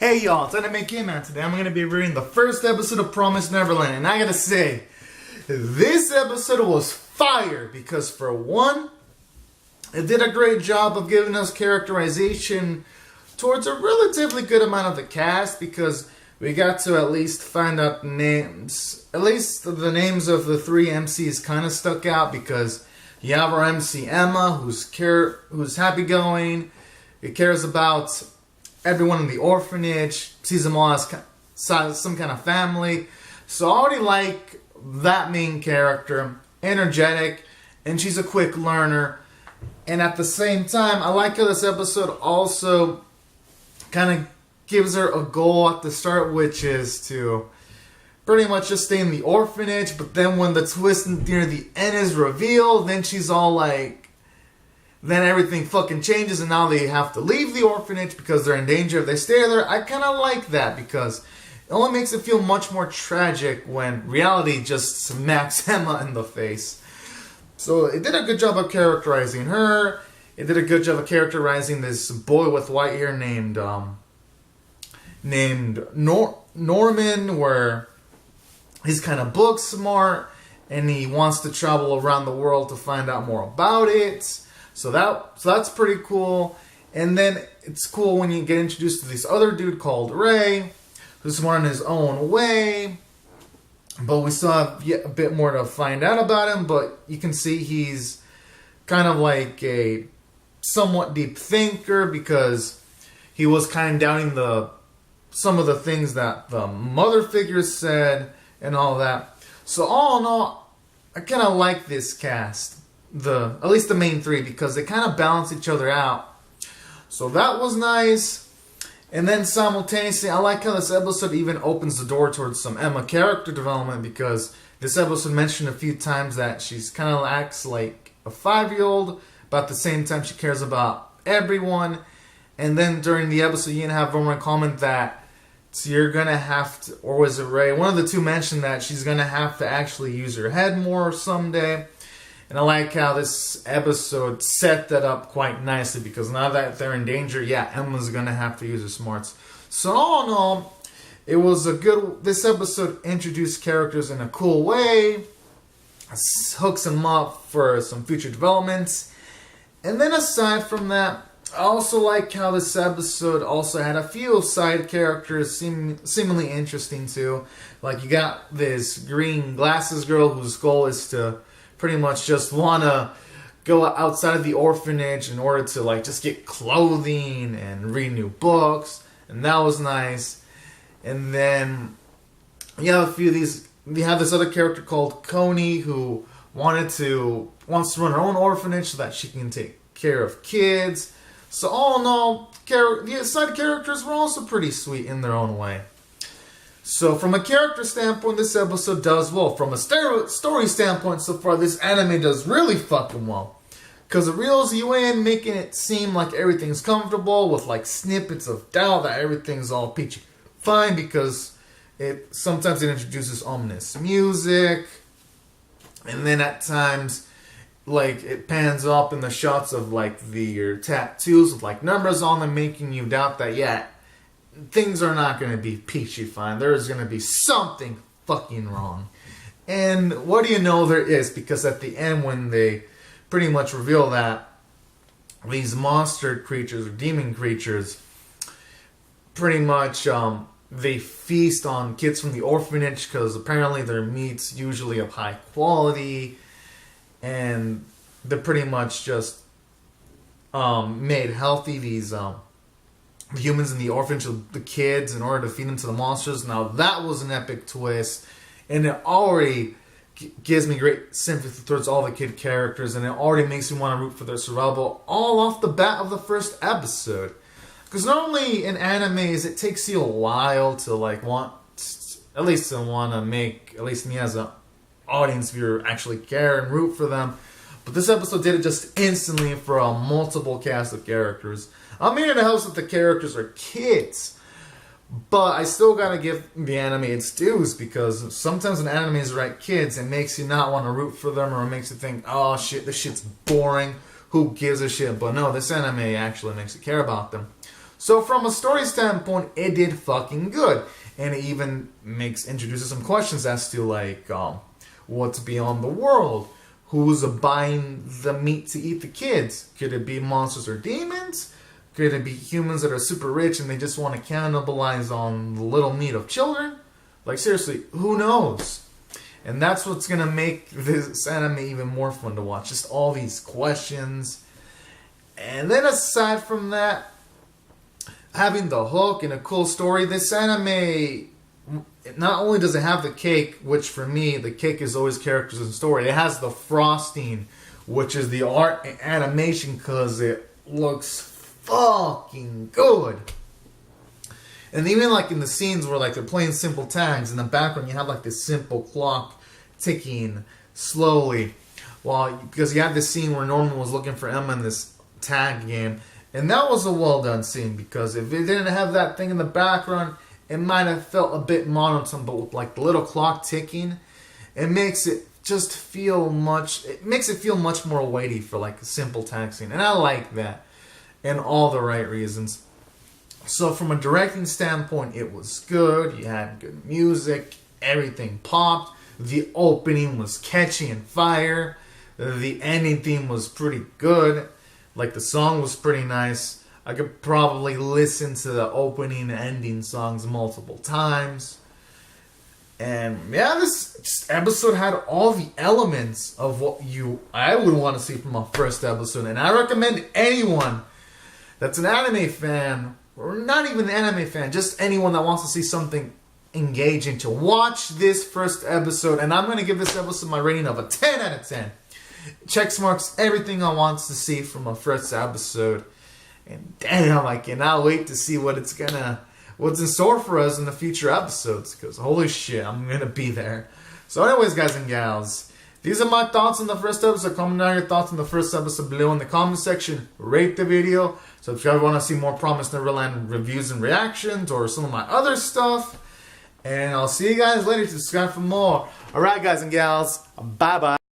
Hey y'all, it's Anime K-Man. Today I'm going to be reading the first episode of Promised Neverland, and I gotta say, this episode was fire because for one, it did a great job of giving us characterization towards a relatively good amount of the cast because we got to at least find out the names. At least the names of the three MCs kind of stuck out because you have our MC Emma, who's happy-going, who cares about everyone in the orphanage, sees them all as some kind of family. So I already like that main character, energetic, and she's a quick learner. And at the same time, I like how this episode also kind of gives her a goal at the start, which is to pretty much just stay in the orphanage. But then when the twist near the end is revealed, then she's all like, then everything fucking changes and now they have to leave the orphanage because they're in danger if they stay there. I kind of like that because it only makes it feel much more tragic when reality just smacks Emma in the face. So it did a good job of characterizing her. It did a good job of characterizing this boy with white hair named Norman, where he's kind of book smart and he wants to travel around the world to find out more about it. So that's pretty cool. And then it's cool when you get introduced to this other dude called Ray, who's smart in his own way. But we still have yet a bit more to find out about him. But you can see he's kind of like a somewhat deep thinker because he was kind of doubting some of the things that the mother figures said and all that. So all in all, I kind of like this cast. At least the main three, because they kind of balance each other out. So that was nice. And then simultaneously, I like how this episode even opens the door towards some Emma character development, because this episode mentioned a few times that she's kind of acts like a 5-year-old, but at the same time she cares about everyone. And then during the episode, you can have Roman comment that you're gonna have to, or was it Ray? One of the two mentioned that she's gonna have to actually use her head more someday. And I like how this episode set that up quite nicely because now that they're in danger, yeah, Emma's going to have to use her smarts. So all in all, it was this episode introduced characters in a cool way, hooks them up for some future developments. And then aside from that, I also like how this episode also had a few side characters seemingly interesting too. Like you got this green glasses girl whose goal is to pretty much just want to go outside of the orphanage in order to like just get clothing and read new books, and that was nice. And then you have you have this other character called Coney who wants to run her own orphanage so that she can take care of kids. So all in all, the side characters were also pretty sweet in their own way. So from a character standpoint, this episode does well. From a story standpoint, so far, this anime does really fucking well. Because it reels you in, making it seem like everything's comfortable with like snippets of doubt that everything's all peachy fine, because sometimes it introduces ominous music. And then at times, like it pans up in the shots of like your tattoos with like numbers on them, making you doubt that, yeah, things are not going to be peachy fine. There's going to be something fucking wrong. And what do you know there is? Because at the end when they pretty much reveal that these monster creatures or demon creatures pretty much they feast on kids from the orphanage because apparently their meat's usually of high quality and they're pretty much just made healthy, these the humans in the orphanage, the kids, in order to feed them to the monsters. Now that was an epic twist, and it already gives me great sympathy towards all the kid characters, and it already makes me want to root for their survival all off the bat of the first episode. Because normally in animes, it takes you a while to like want to make at least me as an audience viewer actually care and root for them. But this episode did it just instantly for a multiple cast of characters. I mean, it helps that the characters are kids, but I still gotta give the anime its dues because sometimes when animes write kids, it makes you not want to root for them, or it makes you think, oh shit, this shit's boring, who gives a shit? But no, this anime actually makes you care about them. So from a story standpoint, it did fucking good. And it even introduces some questions as to like, what's beyond the world? Who's buying the meat to eat the kids? Could it be monsters or demons? Could it be humans that are super rich and they just want to cannibalize on the little meat of children? Like seriously, who knows? And that's what's going to make this anime even more fun to watch. Just all these questions. And then aside from that, having the hook and a cool story, this anime, not only does it have the cake, which for me, the cake is always characters and story. It has the frosting, which is the art and animation because it looks fucking good. And even like in the scenes where like they're playing simple tags, in the background you have like this simple clock ticking slowly. Because you had this scene where Norman was looking for Emma in this tag game. And that was a well done scene because if it didn't have that thing in the background, it might have felt a bit monotone. But with like the little clock ticking, it makes it feel much more weighty for like a simple tag scene. And I like that. And all the right reasons. So from a directing standpoint, it was good. You had good music. Everything popped. The opening was catchy and fire. The ending theme was pretty good. Like the song was pretty nice. I could probably listen to the opening and ending songs multiple times. And yeah, this episode had all the elements of what I would want to see from a first episode. And I recommend anyone that's an anime fan, or not even an anime fan, just anyone that wants to see something engaging, to watch this first episode. And I'm going to give this episode my rating of a 10 out of 10. Checks marks everything I want to see from a first episode. And damn, I cannot wait to see what's in store for us in the future episodes. Because holy shit, I'm going to be there. So anyways, guys and gals, these are my thoughts on the first episode. Comment down your thoughts on the first episode below in the comment section. Rate the video. Subscribe if you want to see more Promised Neverland reviews and reactions or some of my other stuff. And I'll see you guys later. Subscribe for more. Alright, guys and gals. Bye-bye.